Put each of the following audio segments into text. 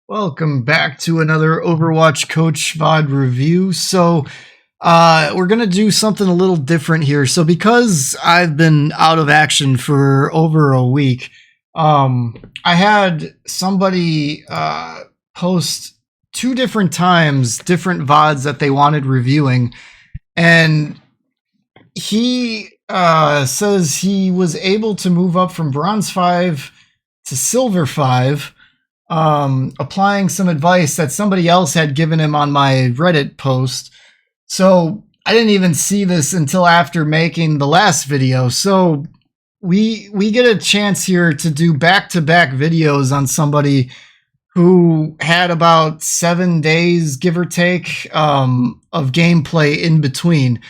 Welcome back to another Overwatch Coach VOD review. We're going to do something a little different here. So because I've been out of action for over a week, I had somebody post two different times different VODs that they wanted reviewing. And he says he was able to move up from Bronze 5 to Silver 5. Applying some advice that somebody else had given him on my Reddit post. So I didn't even see this until after making the last video. So we get a chance here to do back-to-back videos on somebody who had about 7 days, give or take, of gameplay in between.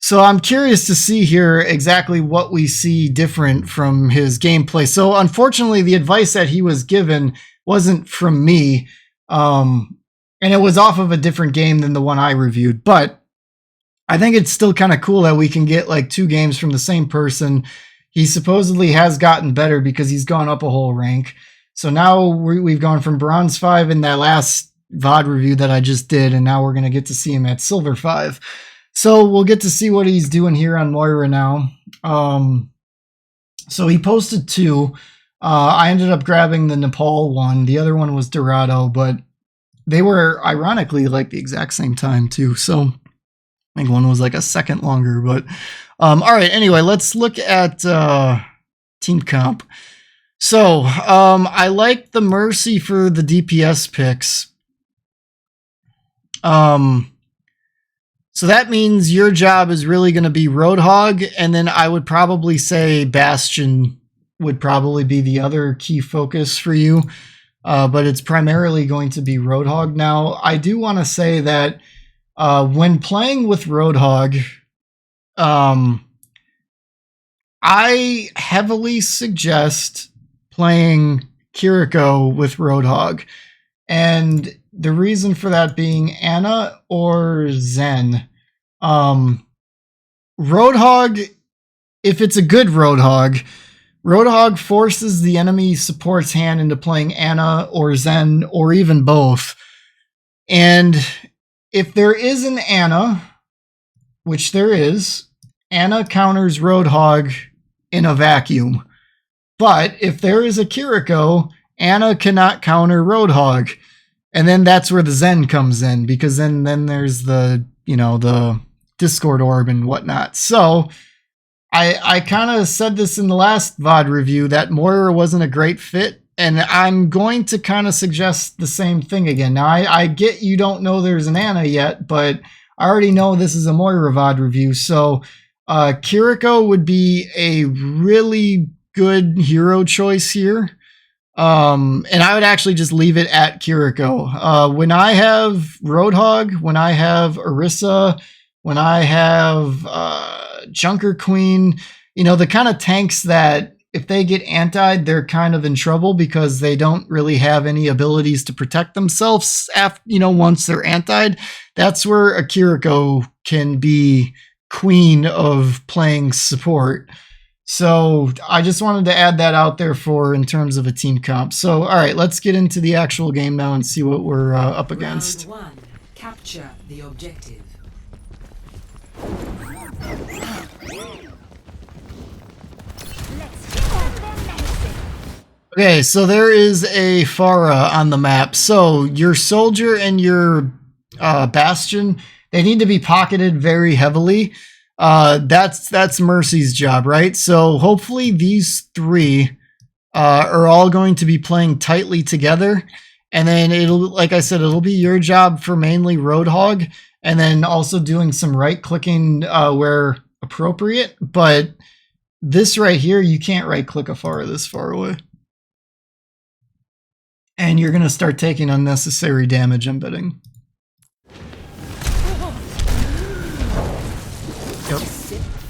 So I'm curious to see here exactly what we see different from his gameplay. So unfortunately, the advice that he was given wasn't from me, and it was off of a different game than the one I reviewed. But I think it's still kind of cool that we can get like 2 games from the same person. He supposedly has gotten better because he's gone up a whole rank. So now we've gone from Bronze 5 in that last VOD review that I just did, and now we're going to get to see him at Silver 5. So we'll get to see what he's doing here on Moira now. So he posted 2. I ended up grabbing the Nepal one. The other one was Dorado, but they were ironically like the exact same time too. So I think one was like a second longer, but all right. Anyway, let's look at team comp. So I like the Mercy for the DPS picks. So that means your job is really going to be Roadhog, and then I would probably say Bastion would probably be the other key focus for you, but it's primarily going to be Roadhog. Now, I do want to say that when playing with Roadhog, I heavily suggest playing Kiriko with Roadhog, and the reason for that being Ana or Zen. Roadhog, if it's a good Roadhog, Roadhog forces the enemy support's hand into playing Ana or Zen or even both. And if there is an Ana, which there is, Ana counters Roadhog in a vacuum. But if there is a Kiriko, Ana cannot counter Roadhog. And then that's where the Zen comes in, because then there's the, the Discord orb and whatnot. So I kind of said this in the last VOD review that Moira wasn't a great fit, and I'm going to kind of suggest the same thing again. Now, I get you don't know there's an Ana yet, but I already know this is a Moira VOD review, so Kiriko would be a really good hero choice here. And I would actually just leave it at Kiriko. When I have Roadhog, when I have Orisa, when I have Junker Queen, the kind of tanks that if they get anti'd, they're kind of in trouble because they don't really have any abilities to protect themselves after, once they're anti'd. That's where a Kiriko can be queen of playing support. So I just wanted to add that out there in terms of a team comp. So, all right, let's get into the actual game now and see what we're up against. Round 1. Capture the objective. Okay, so there is a Pharah on the map. So your soldier and your Bastion, they need to be pocketed very heavily. That's Mercy's job, right? So hopefully these 3 are all going to be playing tightly together. And then like I said, it'll be your job for mainly Roadhog, and then also doing some right-clicking where appropriate. But this right here, you can't right-click a Pharah this far away. And you're going to start taking unnecessary damage, I'm betting. Yep.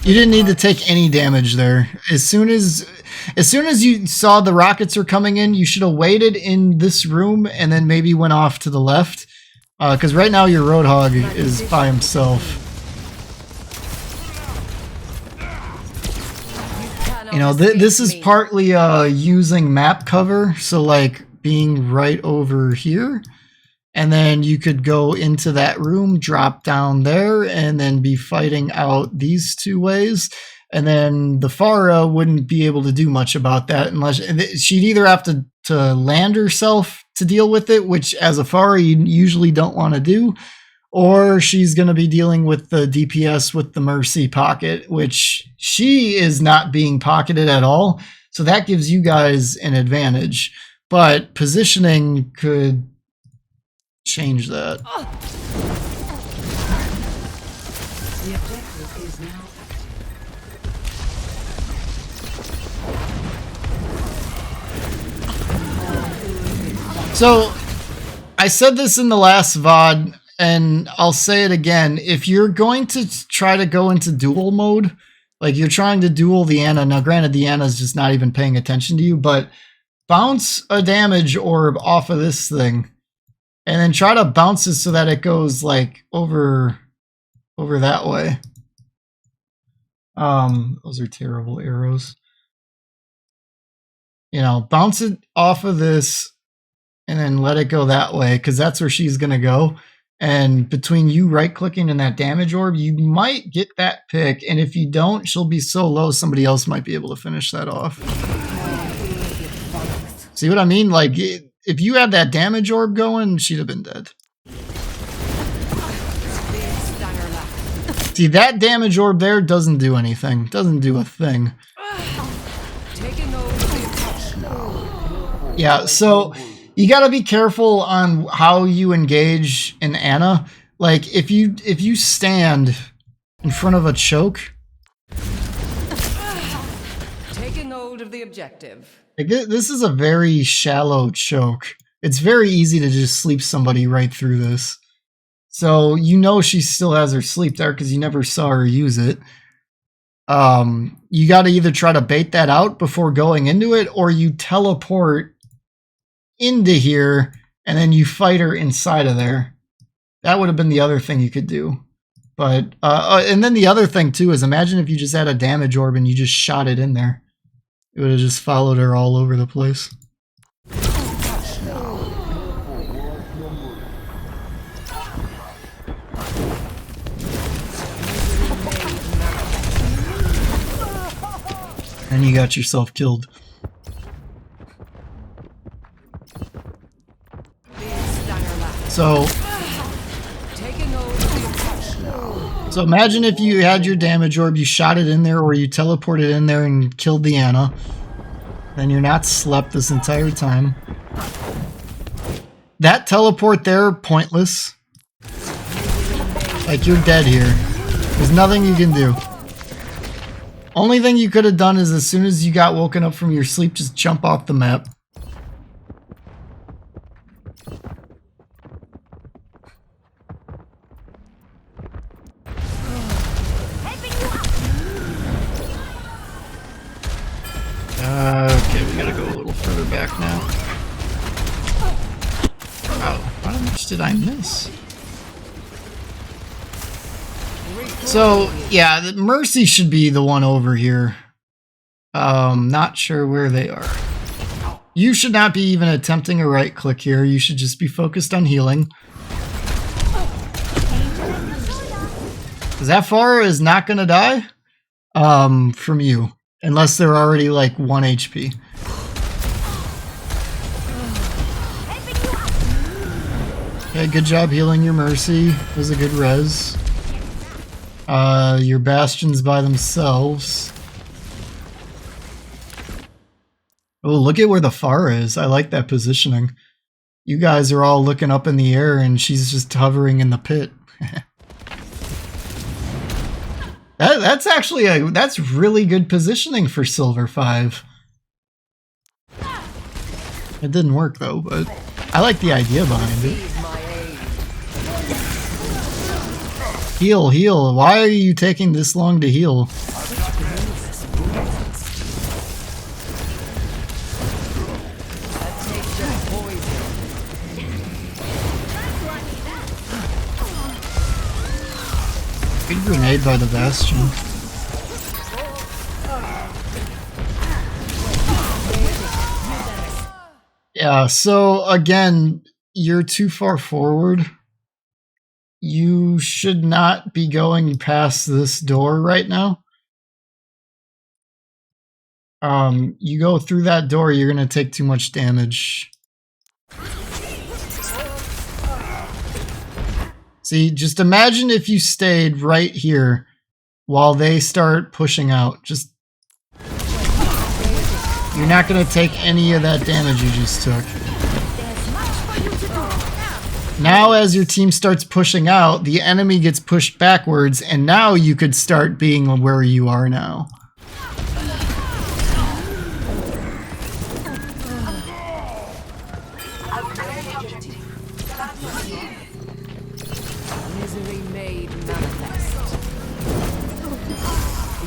You didn't need to take any damage there. As soon as you saw the rockets were coming in, you should have waited in this room and then maybe went off to the left. Because right now your Roadhog is by himself. This is partly using map cover. So like being right over here. And then you could go into that room, drop down there, and then be fighting out these two ways. And then the Farah wouldn't be able to do much about that unless she'd either have to land herself to deal with it, which as a Farah you usually don't want to do, or she's going to be dealing with the DPS with the Mercy pocket, which she is not being pocketed at all. So that gives you guys an advantage. But positioning could change that. The objective is now active. So I said this in the last VOD, and I'll say it again. If you're going to try to go into duel mode, like you're trying to duel the Ana, now granted the Ana's just not even paying attention to you, but bounce a damage orb off of this thing. And then try to bounce it so that it goes like over that way. Those are terrible arrows. You know, bounce it off of this and then let it go that way, because that's where she's gonna go. And between you right-clicking and that damage orb, you might get that pick. And if you don't, she'll be so low somebody else might be able to finish that off. See what I mean? Like, if you had that damage orb going, she'd have been dead. See, that damage orb there doesn't do anything. Doesn't do a thing. Yeah, so you gotta be careful on how you engage an Ana. Like, if you stand in front of a choke, Taking hold of the objective. like, this is a very shallow choke. It's very easy to just sleep somebody right through this. So you know she still has her sleep there because you never saw her use it. You got to either try to bait that out before going into it, or you teleport into here and then you fight her inside of there. That would have been the other thing you could do. But and then the other thing too is, imagine if you just had a damage orb and you just shot it in there. It would have just followed her all over the place. And you got yourself killed. So imagine if you had your damage orb, you shot it in there, or you teleported in there and killed the Ana. Then you're not slept this entire time. That teleport there, pointless. Like, you're dead here. There's nothing you can do. Only thing you could have done is, as soon as you got woken up from your sleep, just jump off the map. Okay, we gotta go a little further back now. Wow, how much did I miss? So, yeah, the Mercy should be the one over here. Not sure where they are. You should not be even attempting a right click here. You should just be focused on healing. Because that Farah is not going to die from you. Unless they're already like 1 HP. Okay, good job healing your Mercy. It was a good res. Your Bastions by themselves. Oh, look at where the Farah is. I like that positioning. You guys are all looking up in the air and she's just hovering in the pit. That's actually that's really good positioning for Silver 5. It didn't work though, but I like the idea behind it. Heal, heal. Why are you taking this long to heal? Good grenade by the Bastion. Yeah, so again, you're too far forward. You should not be going past this door right now. You go through that door, you're gonna take too much damage. See, just imagine if you stayed right here while they start pushing out. Just you're not gonna take any of that damage you just took. Now as your team starts pushing out, the enemy gets pushed backwards, and now you could start being where you are now. Misery made manifest.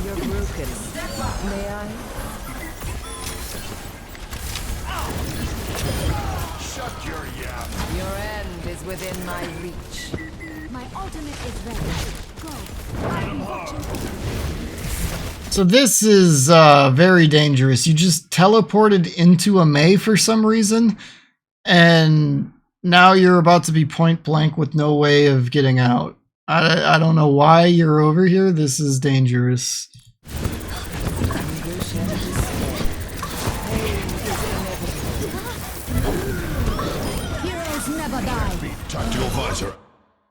You're broken. May I? Shut your yap. Your end is within my reach. My ultimate is ready. Go. I am watching. So this is very dangerous. You just teleported into a Mei for some reason, and now you're about to be point blank with no way of getting out. I don't know why you're over here. This is dangerous. Heroes never die. Tactical visor.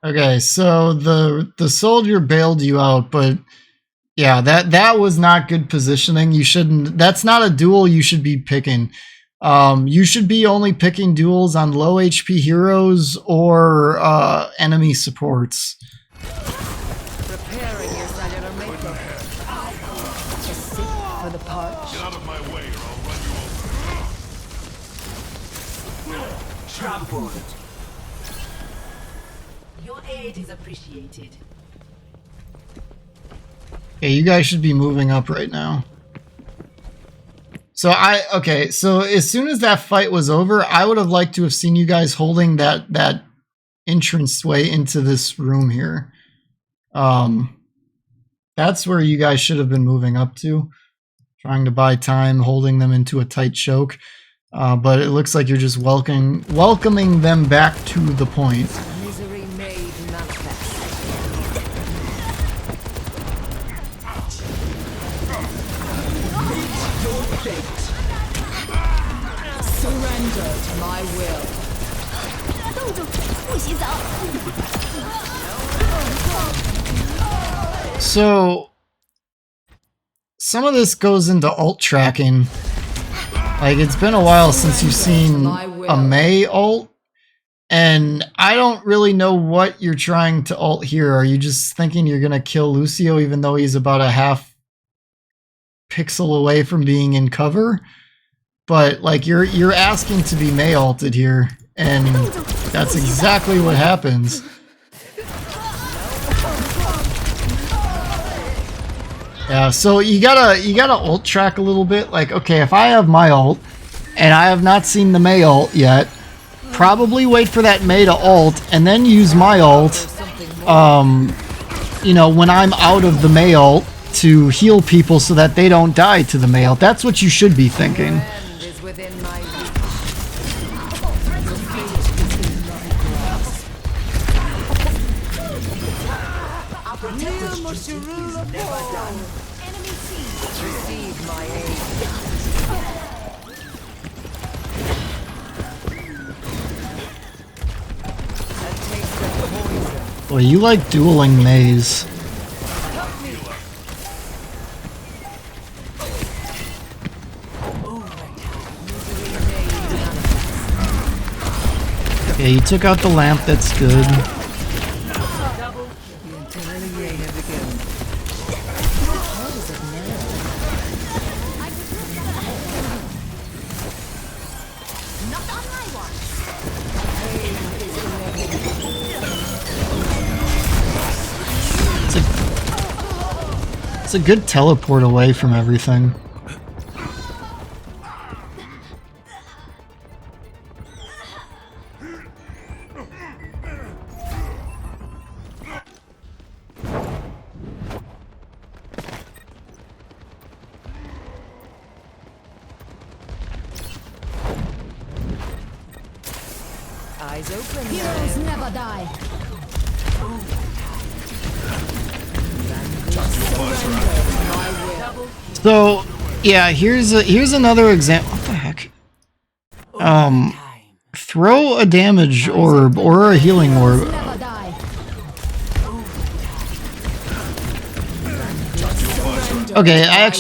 Okay, so the soldier bailed you out, but yeah, that was not good positioning. You shouldn't. That's not a duel you should be picking. You should be only picking duels on low HP heroes or enemy supports. Preparing your cellular makeup. A sip for the parch. Get out of my way or I'll run you over. Trampled. Your aid is appreciated. Okay, you guys should be moving up right now. So so as soon as that fight was over, I would have liked to have seen you guys holding that entranceway into this room here. That's where you guys should have been moving up to, trying to buy time, holding them into a tight choke. But it looks like you're just welcoming them back to the point. Misery made manifest. Surrender to my will. So some of this goes into ult tracking. Like, it's been a while since you've seen a Mei ult, and I don't really know what you're trying to ult here. Are you just thinking you're gonna kill Lucio even though he's about a half pixel away from being in cover? But like, you're asking to be Mei ulted here, and that's exactly what happens. Yeah, so you gotta ult track a little bit. Like, okay, if I have my ult and I have not seen the Mei ult yet, probably wait for that Mei to ult and then use my ult. You know, when I'm out of the Mei ult to heal people so that they don't die to the Mei ult. That's what you should be thinking. Your end is within my reach. Receive my aid. A taste of poison. Well, you like dueling Meis. Okay, you took out the lamp, that's good. It's a good teleport away from everything. Eyes open. Heroes never die. So yeah, here's another example. What the heck? Throw a damage orb or a healing orb. Never die. Okay,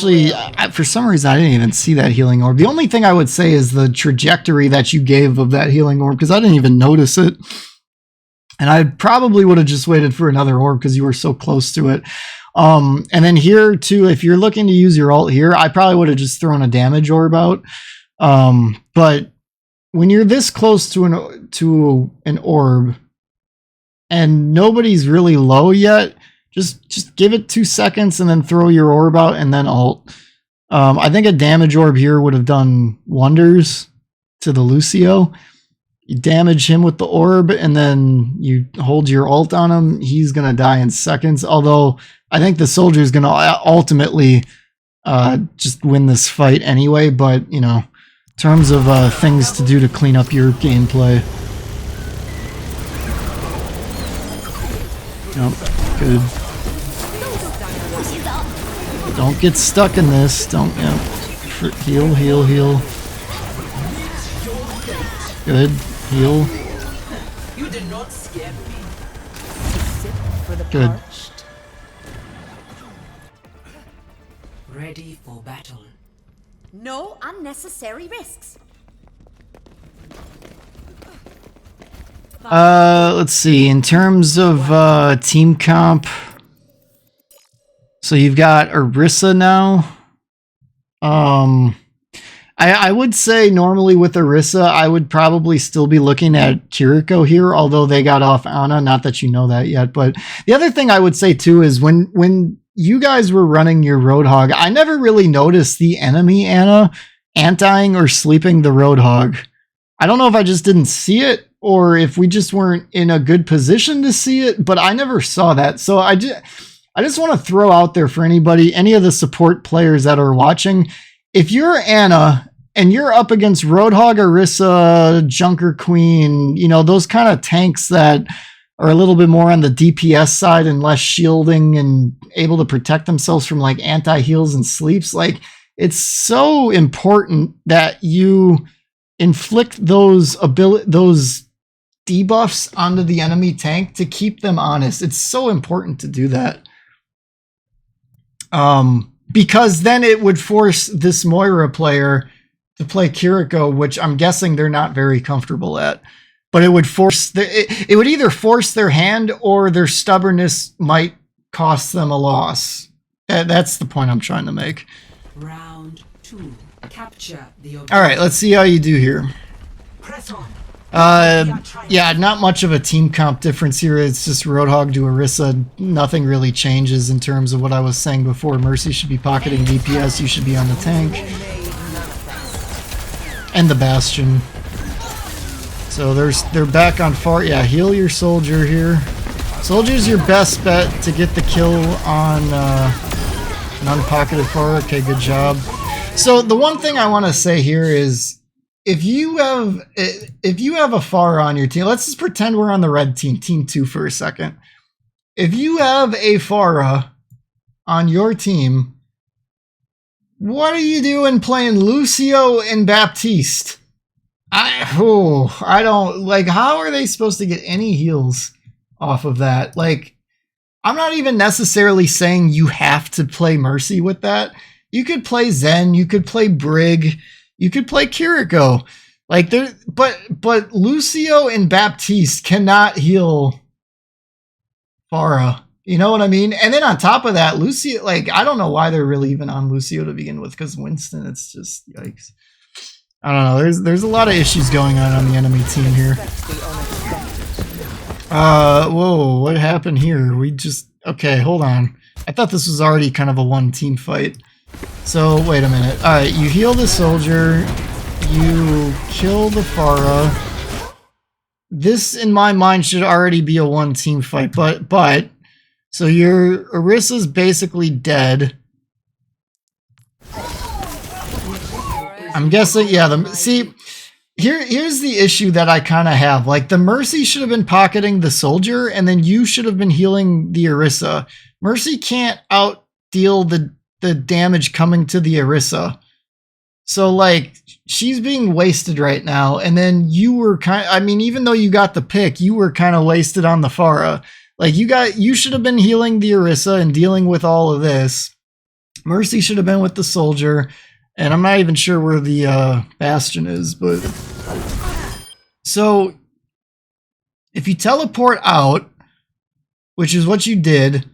for some reason I didn't even see that healing orb. The only thing I would say is the trajectory that you gave of that healing orb, because I didn't even notice it. And I probably would have just waited for another orb because you were so close to it. And then here too, if you're looking to use your ult here, I probably would have just thrown a damage orb out. But when you're this close to an orb and nobody's really low yet, just give it 2 seconds and then throw your orb out and then ult. I think a damage orb here would have done wonders to the Lucio. You damage him with the orb and then you hold your ult on him. He's going to die in seconds. Although I think the soldier is going to ultimately just win this fight anyway. But, you know, in terms of things to do to clean up your gameplay. Yep, good. Don't get stuck in this. Don't, heal, heal, heal. Good. Heal. You did not scare me. Sip for the Good. parched. Ready for battle. No unnecessary risks. Let's see. In terms of team comp, so you've got Orisa now. I would say normally with Orisa, I would probably still be looking at Kiriko here, although they got off Ana. Not that you know that yet, but the other thing I would say too is when you guys were running your Roadhog, I never really noticed the enemy Ana anti-ing or sleeping the Roadhog. I don't know if I just didn't see it or if we just weren't in a good position to see it, but I never saw that. So I just want to throw out there for anybody, any of the support players that are watching, if you're Ana and you're up against Roadhog, Orisa, Junker Queen, you know, those kind of tanks that are a little bit more on the DPS side and less shielding and able to protect themselves from like anti-heals and sleeps, like it's so important that you inflict those debuffs onto the enemy tank to keep them honest. It's so important to do that. Because then it would force this Moira player to play Kiriko, which I'm guessing they're not very comfortable at. But it would force it would either force their hand or their stubbornness might cost them a loss. That's the point I'm trying to make. Round 2. Capture the objective. All right, let's see how you do here. Press on. Yeah, not much of a team comp difference here. It's just Roadhog to Orisa. Nothing really changes in terms of what I was saying before. Mercy should be pocketing DPS. You should be on the tank. And the Bastion. So they're back on far. Yeah, heal your soldier here. Soldier's your best bet to get the kill on an unpocketed Pharah. Okay, good job. So the one thing I want to say here is, if you have a Pharah on your team, let's just pretend we're on the red team, team 2 for a second. If you have a Pharah on your team, what are you doing playing Lucio and Baptiste? I don't like, how are they supposed to get any heals off of that? Like, I'm not even necessarily saying you have to play Mercy with that. You could play Zen, you could play Brig, you could play Kiriko. Like there, but Lucio and Baptiste cannot heal Pharah. You know what I mean? And then on top of that, Lucio, like, I don't know why they're really even on Lucio to begin with, because Winston, it's just yikes. I don't know. There's a lot of issues going on the enemy team here. Whoa, what happened here? Okay, hold on. I thought this was already kind of a one team fight. So wait a minute. All right, you heal the soldier, you kill the Pharah. This, in my mind, should already be a one team fight, but so your Orisa's basically dead. I'm guessing, yeah. Here's the issue that I kind of have. Like, the Mercy should have been pocketing the soldier, and then you should have been healing the Orisa. Mercy can't out deal the damage coming to the Orisa. So, like, she's being wasted right now, and then you were I mean, even though you got the pick, you were kind of wasted on the Pharah. Like, you should have been healing the Orisa and dealing with all of this. Mercy should have been with the soldier. And I'm not even sure where the Bastion is, but... So, if you teleport out, which is what you did,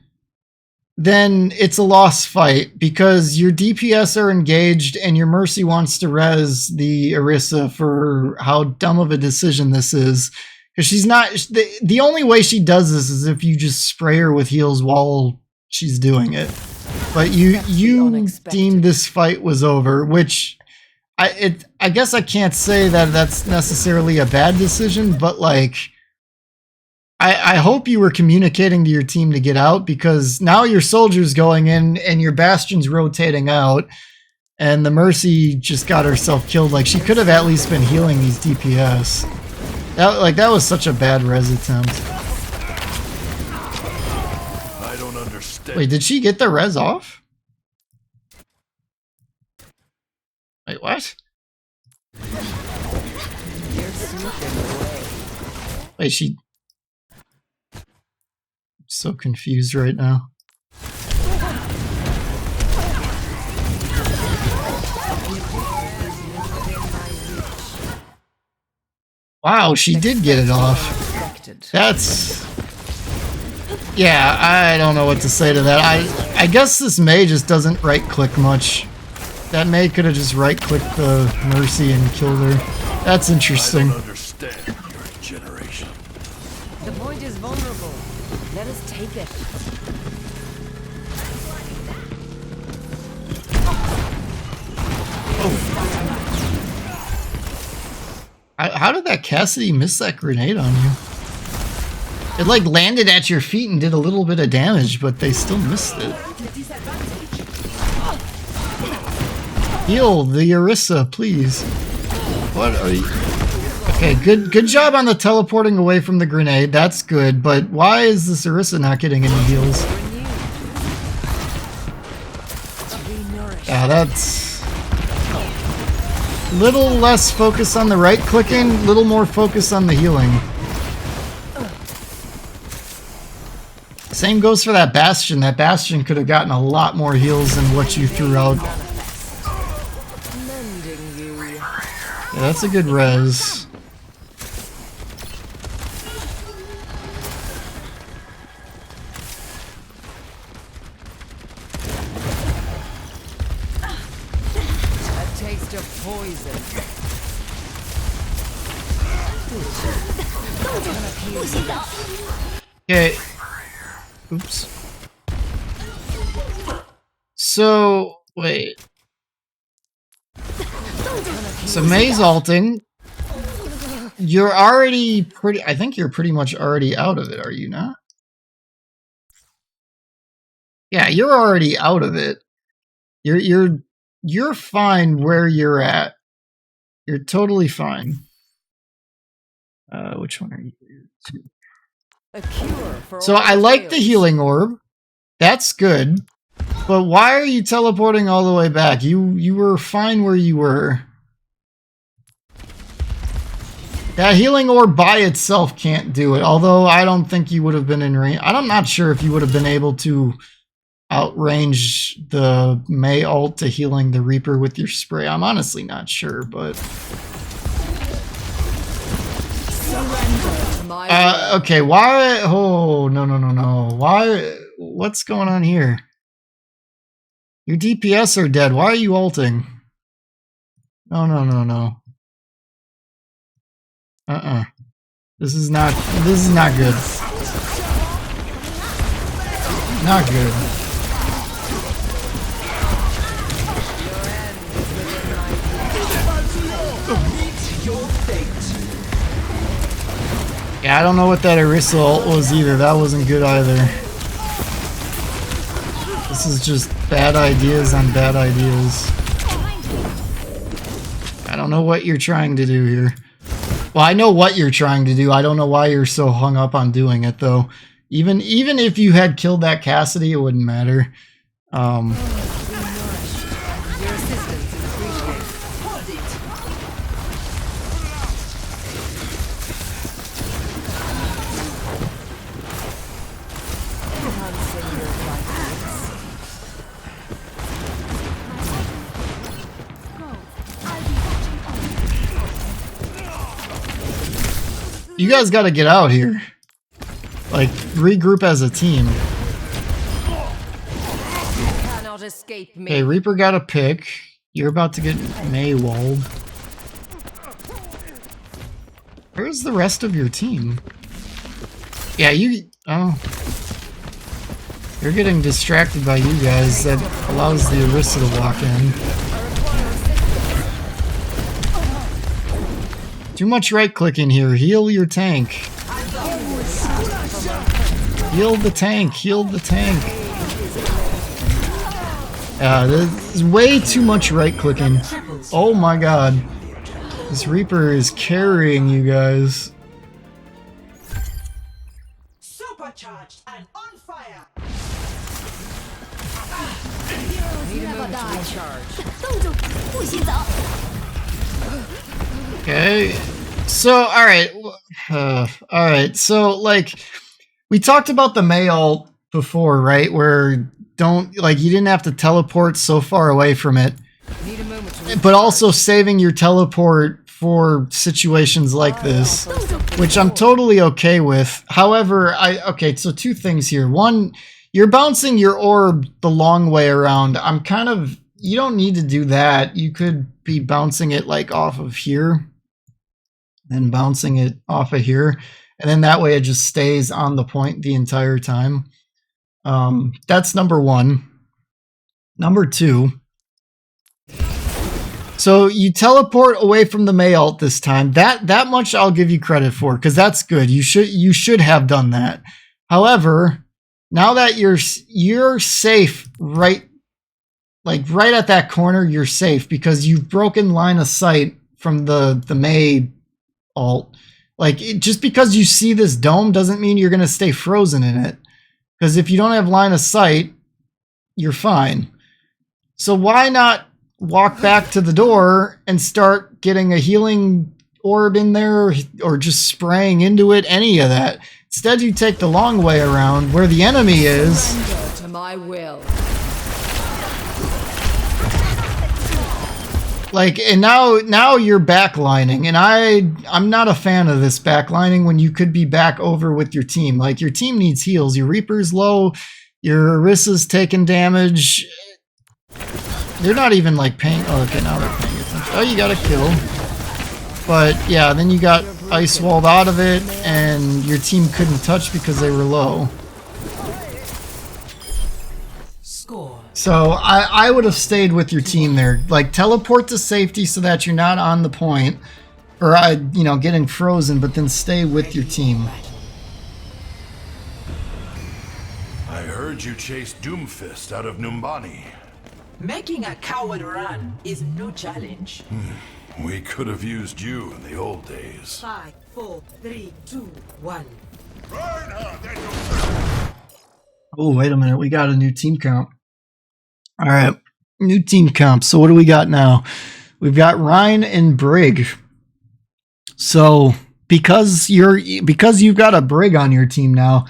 then it's a lost fight, because your DPS are engaged and your Mercy wants to res the Orisa for how dumb of a decision this is. Because she's not... The only way she does this is if you just spray her with heals while she's doing it. But you deemed this fight was over, which I guess I can't say that that's necessarily a bad decision, but like I hope you were communicating to your team to get out, because now your soldier's going in and your Bastion's rotating out, and the Mercy just got herself killed. Like, she could have at least been healing these DPS. That was such a bad res attempt. I don't understand. Wait, did she get the res off? Wait, what? Wait, she... I'm so confused right now. Wow, she did get it off. That's... Yeah, I don't know what to say to that. I guess this May just doesn't right-click much. That May could have just right-clicked the Mercy and killed her. That's interesting. I don't understand your generation. The point is vulnerable. Let us take it. How did that Cassidy miss that grenade on you? It like landed at your feet and did a little bit of damage, but they still missed it. Heal the Orisa, please. What are you? Okay, good job on the teleporting away from the grenade. That's good, but why is this Orisa not getting any heals? Yeah, that's... Little less focus on the right clicking, little more focus on the healing. Same goes for that Bastion. That Bastion could have gotten a lot more heals than what you threw out. Yeah, that's a good res. A taste of poison. Okay. Oops. So, wait. So May's ulting. You're already pretty... I think you're pretty much already out of it, are you not? Yeah, you're already out of it. You're fine where you're at. You're totally fine. Which one are you? A cure for So all I like the fails. healing orb. That's good. But why are you teleporting all the way back? You were fine where you were. That healing orb by itself can't do it. Although I don't think you would have been in range. I'm not sure if you would have been able to outrange the May ult to healing the Reaper with your spray. I'm honestly not sure, but... Surrender to my will. Okay, why? Oh, no. Why? What's going on here? Your DPS are dead. Why are you ulting? No. This is not good. Not good. Yeah, I don't know what that Orisa ult was either. That wasn't good either. This is just bad ideas on bad ideas. I don't know what you're trying to do here. Well, I know what you're trying to do. I don't know why you're so hung up on doing it, though. Even if you had killed that Cassidy, it wouldn't matter. Your assistance is appreciated. Hold it. Enhancing your vitals. Go. I'll be watching over. You guys got to get out here. Like, regroup as a team. Cannot escape me. Okay, Reaper got a pick. You're about to get Maywalled. Where's the rest of your team? Yeah, you... Oh. You're getting distracted by you guys. That allows the Orisa to walk in. Too much right-clicking here. Heal your tank. Heal the tank. Heal the tank. Yeah, there's way too much right-clicking. Oh my god. This Reaper is carrying you guys. Supercharged and on fire. Never die. Charge. 冻住，不许走。 Okay. So, alright. Alright, so, like, we talked about the Mei ult before, right? Where you didn't have to teleport so far away from it. Need a moment to But also saving your teleport for situations like this, which I'm totally okay with. However, okay, so two things here. One, you're bouncing your orb the long way around. You don't need to do that. You could be bouncing it like off of here, then bouncing it off of here, and then that way it just stays on the point the entire time. That's number one. Number two, so you teleport away from the Mei ult this time. That much I'll give you credit for, because that's good. You should have done that. However, now that you're safe right at that corner, you're safe because you've broken line of sight from the Mei ult. Like, just because you see this dome doesn't mean you're gonna stay frozen in it. Because if you don't have line of sight, you're fine. So why not walk back to the door and start getting a healing orb in there, or just spraying into it, any of that. Instead, you take the long way around where the enemy is. surrender to my will. Like, and now you're backlining, and I'm not a fan of this backlining when you could be back over with your team. Like, your team needs heals. Your Reaper's low, your Orisa's taking damage. They're not even like paying. Oh, okay, now they're paying attention. Oh, you got a kill. But yeah, then you got ice walled out of it, and your team couldn't touch because they were low. Score. So I would have stayed with your team there. Like, teleport to safety so that you're not on the point, or getting frozen, but then stay with your team. I heard you chased Doomfist out of Numbani. Making a coward run is no challenge. We could have used you in the old days. 5, 4, 3, 2, 1. Oh, wait a minute. We got a new team comp. All right. New team comp. So what do we got now? We've got Ryan and Brig. So because you've got a Brig on your team now,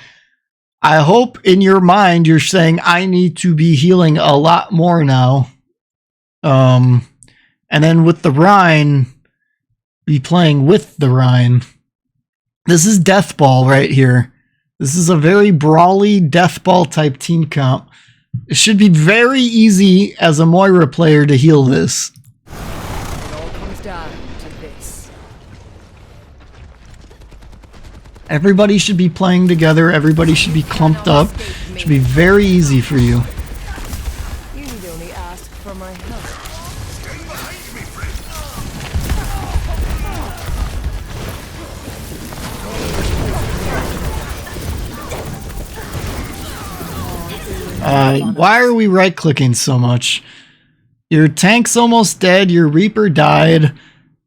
I hope in your mind you're saying, I need to be healing a lot more now. And then with the Rhine, be playing with the Rhine. This is Death Ball right here. This is a very brawly Death Ball type team comp. It should be very easy as a Moira player to heal this. It all comes down to this. Everybody should be playing together. Everybody should be clumped up. It should be very easy for you. You need only ask for my help. Why are we right-clicking so much? Your tank's almost dead. Your Reaper died.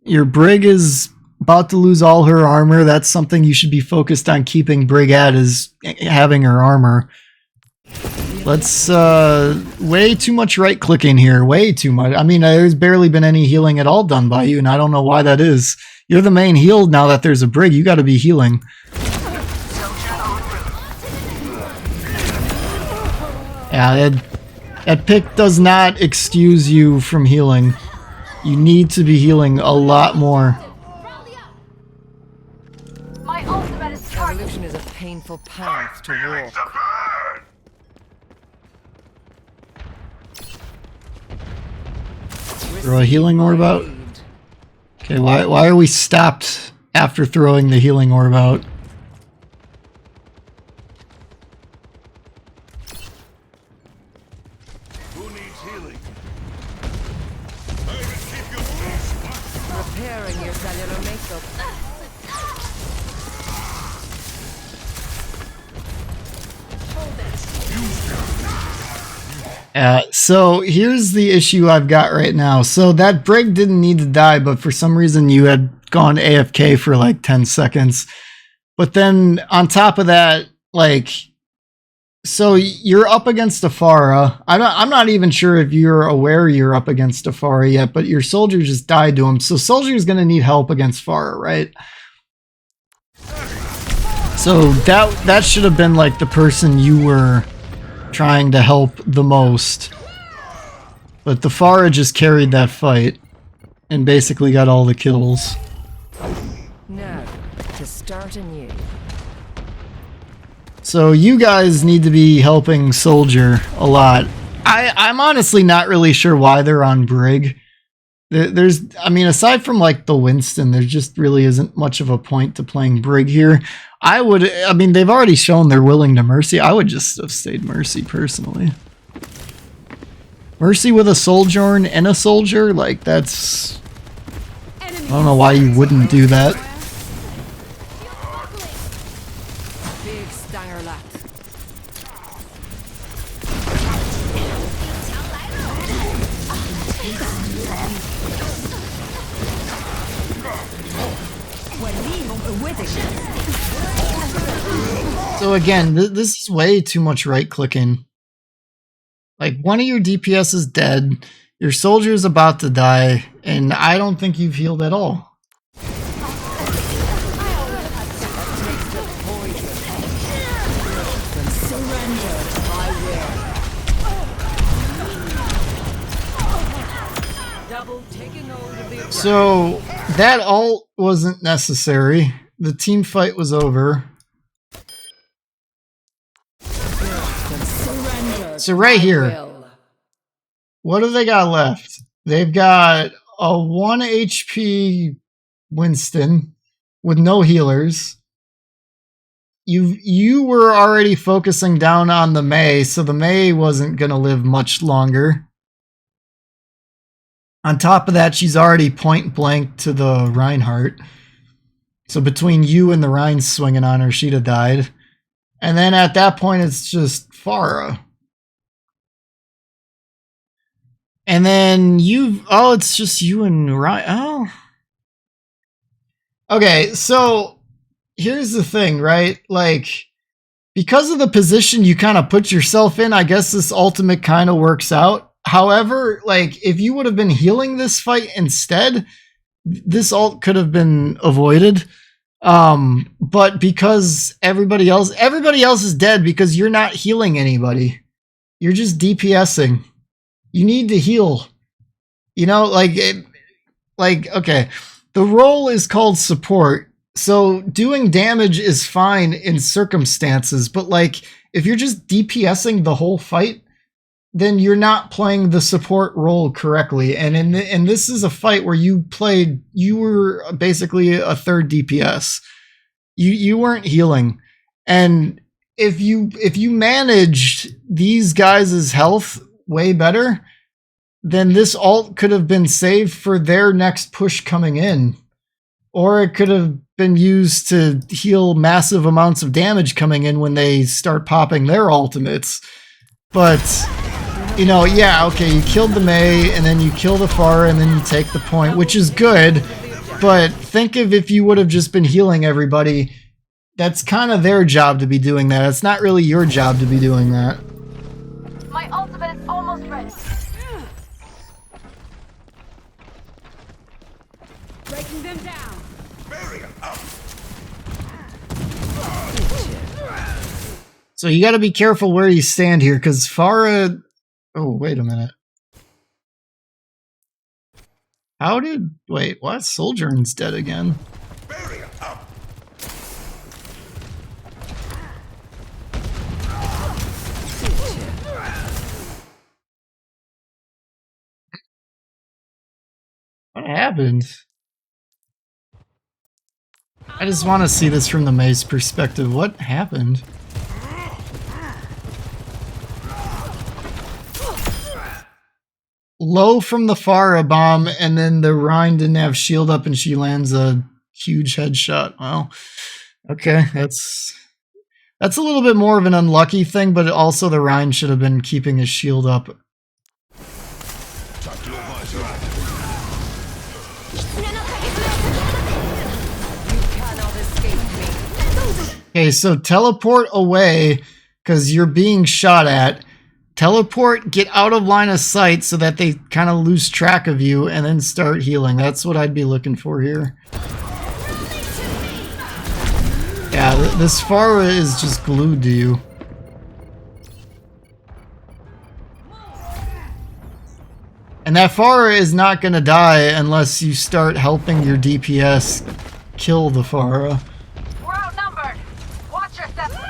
Your Brig is about to lose all her armor. That's something you should be focused on keeping Brig at, is having her armor. Let's, way too much right clicking here. Way too much. I mean, there's barely been any healing at all done by you, and I don't know why that is. You're the main heal now that there's a Brig. You gotta be healing. Yeah, that pick does not excuse you from healing. You need to be healing a lot more. My ultimate is charged. Evolution is a painful path to walk. Throw a healing orb out. Okay, why are we stopped after throwing the healing orb out? Who needs healing? Repairing your cellular makeup. So here's the issue I've got right now. So that Brig didn't need to die, but for some reason you had gone AFK for like 10 seconds. But then on top of that, like, so you're up against Afara. I'm not even sure if you're aware you're up against Afara yet, but your soldier just died to him. So soldier's going to need help against Farah, right? So that should have been like the person you were trying to help the most. But the Farah just carried that fight and basically got all the kills. Now, to start anew. So you guys need to be helping Soldier a lot. I'm honestly not really sure why they're on Brig. I mean, aside from like the Winston, there just really isn't much of a point to playing Brig here. I mean, they've already shown they're willing to Mercy. I would just have stayed Mercy personally. Mercy with a Sojourn and a Soldier, like that's... I don't know why you wouldn't do that. Big stanger lap. So again, this is way too much right clicking. Like, one of your DPS is dead, your soldier is about to die, and I don't think you've healed at all. So that ult wasn't necessary. The team fight was over. So right here, what do they got left? They've got a 1 HP Winston with no healers. You were already focusing down on the Mei, so the Mei wasn't going to live much longer. On top of that, she's already point blank to the Reinhardt. So between you and the Rein swinging on her, she'd have died. And then at that point, it's just Farah. And then it's just you and Rein. Oh. Okay, so here's the thing, right? Like, because of the position you kind of put yourself in, I guess this ultimate kind of works out. However, like, if you would have been healing this fight instead, this ult could have been avoided. But because everybody else is dead because you're not healing anybody. You're just DPSing. You need to heal. You know, okay. The role is called support. So doing damage is fine in circumstances, but like, if you're just DPSing the whole fight, then you're not playing the support role correctly. And this is a fight where you were basically a third DPS. You weren't healing. And if you managed these guys' health way better, then this ult could have been saved for their next push coming in. Or it could have been used to heal massive amounts of damage coming in when they start popping their ultimates. But, you know, yeah, okay, you killed the Mei, and then you kill the Farah, and then you take the point, which is good. but think of if you would have just been healing everybody. That's kind of their job to be doing that. It's not really your job to be doing that. My ultimate is almost ready. Breaking them down. So you got to be careful where you stand here, because Farah... Oh, wait a minute. How did... Wait, what? Soldier's dead again. What happened? I just want to see this from the Maze perspective. What happened? Low from the Farah bomb, and then the Rhine didn't have shield up, and she lands a huge headshot. Well, okay, that's a little bit more of an unlucky thing, but also the Rhine should have been keeping his shield up. Okay, so teleport away because you're being shot at. Teleport, get out of line of sight so that they kind of lose track of you, and then start healing. That's what I'd be looking for here. Yeah, this Farah is just glued to you. And that Farah is not going to die unless you start helping your DPS kill the Farah. We're outnumbered. Watch yourself.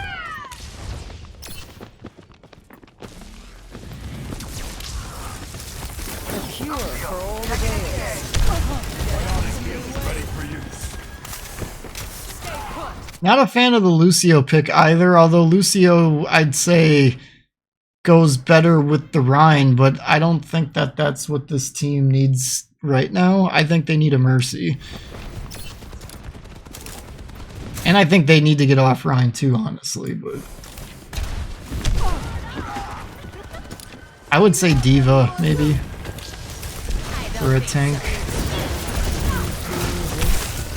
Not a fan of the Lucio pick either, although Lucio, I'd say, goes better with the Rhine, but I don't think that that's what this team needs right now. I think they need a Mercy. And I think they need to get off Rhine too, honestly, but... I would say Diva, maybe, for a tank.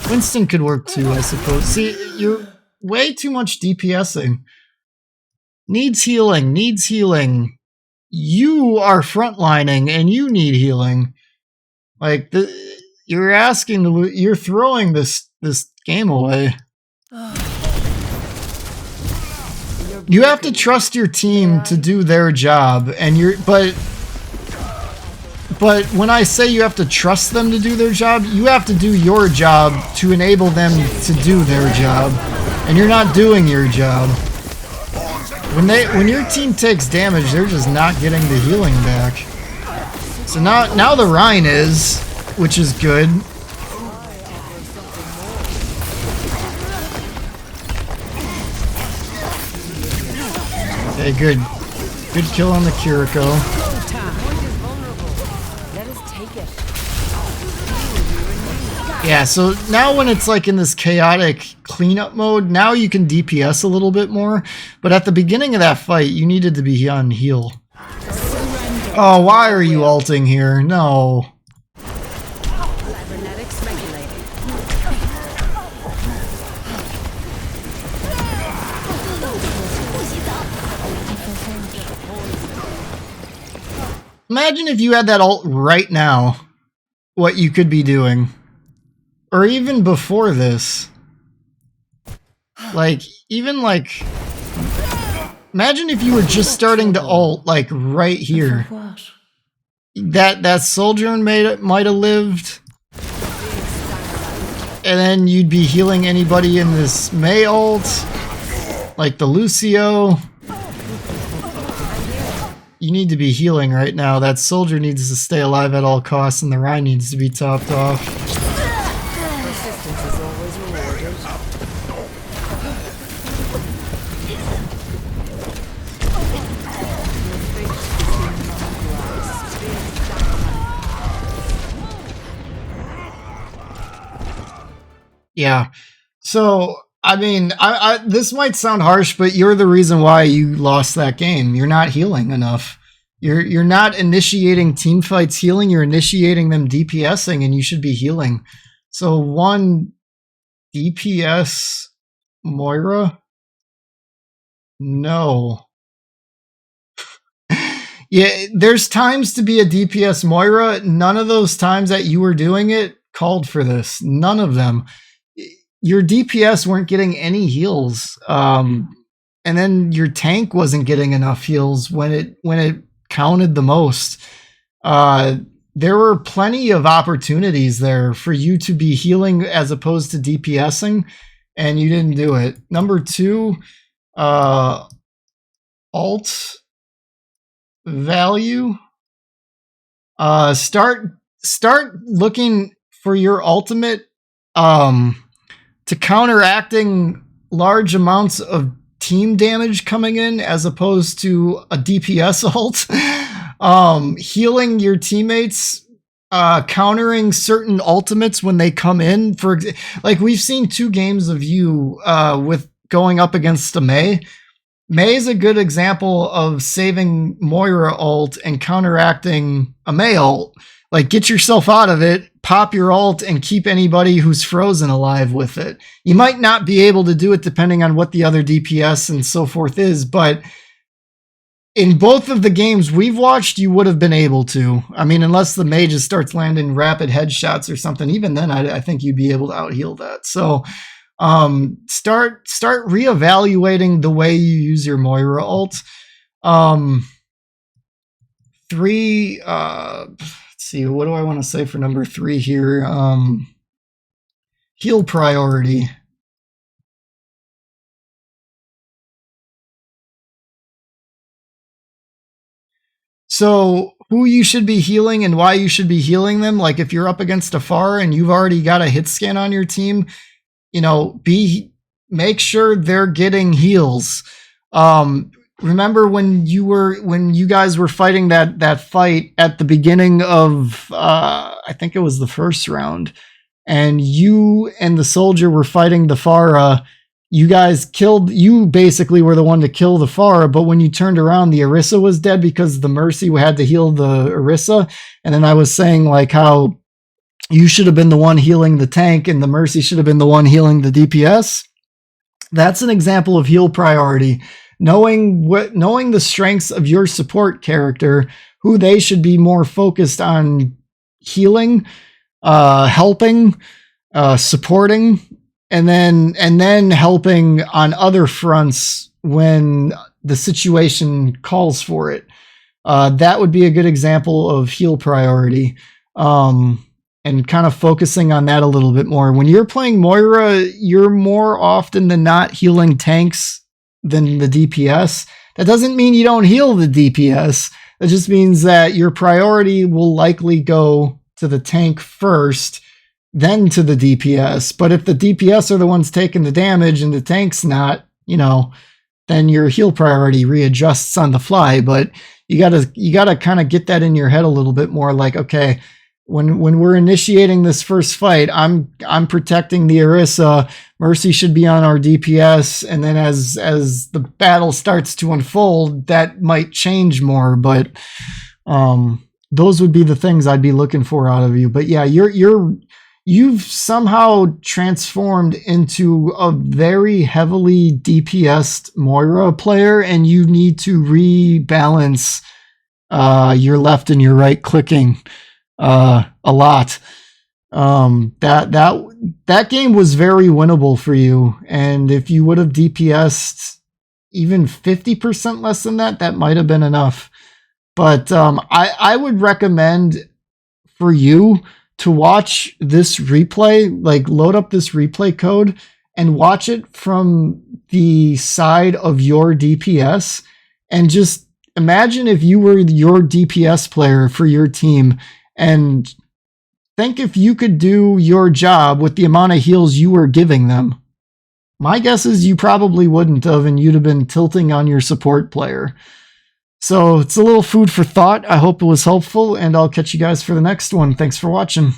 Winston could work too, I suppose. See, you're way too much DPSing. Needs healing, needs healing. You are frontlining and you need healing. Like, you're asking to you're throwing this game away. You have to trust your team to do their job, and but when I say you have to trust them to do their job, you have to do your job to enable them to do their job. And you're not doing your job. When your team takes damage, they're just not getting the healing back. So now the Rhine is, which is good. Okay, good. Good kill on the Kiriko. Yeah, so now when it's like in this chaotic cleanup mode, now you can DPS a little bit more. But at the beginning of that fight, you needed to be on heal. Oh, why are you ulting here? No. Imagine if you had that ult right now, what you could be doing. Or even before this. Like, even like... Imagine if you were just starting to ult, like, right here. That soldier might have lived. And then you'd be healing anybody in this Mei ult. Like the Lucio. You need to be healing right now. That soldier needs to stay alive at all costs, and the Rhine needs to be topped off. Yeah. So, I mean, this might sound harsh, but you're the reason why you lost that game. You're not healing enough. You're not initiating team fights healing. You're initiating them DPSing, and you should be healing. So 1 DPS Moira? No. Yeah, there's times to be a DPS Moira. None of those times that you were doing it called for this. None of them. Your DPS weren't getting any heals. And then your tank wasn't getting enough heals when it counted the most. There were plenty of opportunities there for you to be healing as opposed to DPSing, and you didn't do it. Number 2, alt value. Start looking for your ultimate to counteracting large amounts of team damage coming in as opposed to a DPS ult. Healing your teammates, countering certain ultimates when they come in. Like we've seen 2 games of you with going up against a Mei. Mei is a good example of saving Moira ult and counteracting a Mei ult. Like, get yourself out of it, pop your ult, and keep anybody who's frozen alive with it. You might not be able to do it depending on what the other DPS and so forth is, but in both of the games we've watched, you would have been able to. I mean, unless the Mei just starts landing rapid headshots or something, even then I think you'd be able to out-heal that. So start reevaluating the way you use your Moira ult. 3, see, what do I want to say for number 3 here? Heal priority. So who you should be healing and why you should be healing them. Like if you're up against a Pharah and you've already got a hit scan on your team, make sure they're getting heals. Remember when you guys were fighting that fight at the beginning of I think it was the first round, and you and the soldier were fighting the Pharah. You basically were the one to kill the Pharah, but when you turned around, the Orisa was dead because the Mercy had to heal the Orisa. And then I was saying like how you should have been the one healing the tank and the Mercy should have been the one healing the DPS. That's an example of heal priority. Knowing the strengths of your support character, who they should be more focused on healing, helping, supporting, and then helping on other fronts when the situation calls for it. That would be a good example of heal priority. And kind of focusing on that a little bit more. When you're playing Moira, you're more often than not healing tanks than the DPS. That doesn't mean you don't heal the DPS. That just means that your priority will likely go to the tank first, then to the DPS. But if the DPS are the ones taking the damage and the tank's not, then your heal priority readjusts on the fly. But you gotta kind of get that in your head a little bit more. Like, okay, when we're initiating this first fight, I'm protecting the Orisa. Mercy should be on our DPS, and then as the battle starts to unfold, that might change more. But those would be the things I'd be looking for out of you. But yeah, you've somehow transformed into a very heavily DPS'd Moira player, and you need to rebalance your left and your right clicking a lot. That game was very winnable for you, and if you would have DPS'd even 50% less than that, that might have been enough. But I would recommend for you to watch this replay, like load up this replay code and watch it from the side of your DPS, and just imagine if you were your DPS player for your team, and think if you could do your job with the amount of heals you were giving them. My guess is you probably wouldn't have, and you'd have been tilting on your support player. So it's a little food for thought. I hope it was helpful, and I'll catch you guys for the next one. Thanks for watching.